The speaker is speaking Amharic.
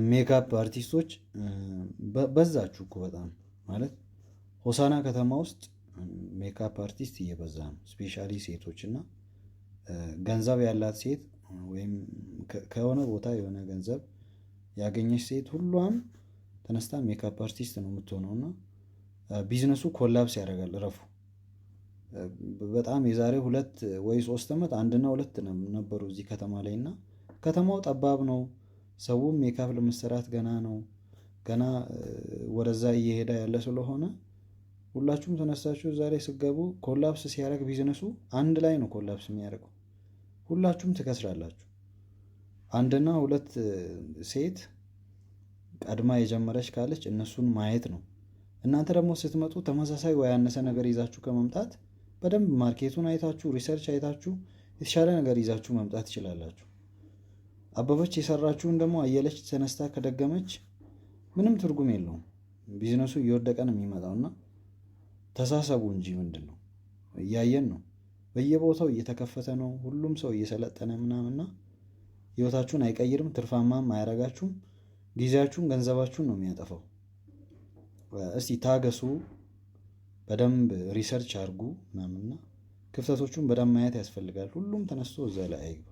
ሜካፕ አርቲስቶች በዛችሁ እኮ በጣም ማለት ሆሳና ከተማ ውስጥ ሜካፕ አርቲስት እየበዛ ነው። ስፔሻሊ ሴቶች እና ገንዘብ ያላት ሴት ወይም ከሆነ ቦታ የሆነ ገንዘብ ያገኘች ሴት ሁሏም ተነስታ ሜካፕ አርቲስት ነው የምትሆነው እና ቢዝነሱ ኮላፕስ ያደርጋል። እረፉ። በጣም የዛሬ 2 ወይ 3 ዓመት አንድና ሁለት ነበሩ እዚህ ከተማ ላይ እና ከተማው ጠባብ ነው። ሰውም ሜካፕ ለመሰራት ገና ነው። ገና ወደዛ እየሄደ ያለ ስለሆነ ሁላችሁም ተነሳችሁ ዛሬ ስትገቡ ኮላፕስ ሲያደርግ ቢዝነሱ አንድ ላይ ነው ኮላፕስ የሚያደርገው። ሁላችሁም ትከስራላችሁ። አንድና ሁለት ሴት ቀድማ የጀመረች ካለች እነሱን ማየት ነው። እናንተ ደግሞ ስትመጡ ተመሳሳይ ወይ ያነሰ ነገር ይዛችሁ ከመምጣት በደንብ ማርኬቱን አይታችሁ ሪሰርች አይታችሁ የተሻለ ነገር ይዛችሁ መምጣት ትችላላችሁ። አበበች የሰራችውን ደግሞ አየለች ተነስታ ከደገመች ምንም ትርጉም የለውም። ቢዝነሱ እየወደቀ ነው የሚመጣው እና ተሳሰቡ እንጂ ምንድነው እያየን ነው። በየቦታው እየተከፈተ ነው። ሁሉም ሰው እየሰለጠነ ምናምንና ህይወታችሁን አይቀይርም፣ ትርፋማም አያረጋችሁም። ጊዜያችሁን ገንዘባችሁን ነው የሚያጠፋው። እስቲ ታገሱ፣ በደንብ ሪሰርች አድርጉ ምናምንና ክፍተቶቹን በደንብ ማየት ያስፈልጋል። ሁሉም ተነስቶ እዛ ላይ አይግባ።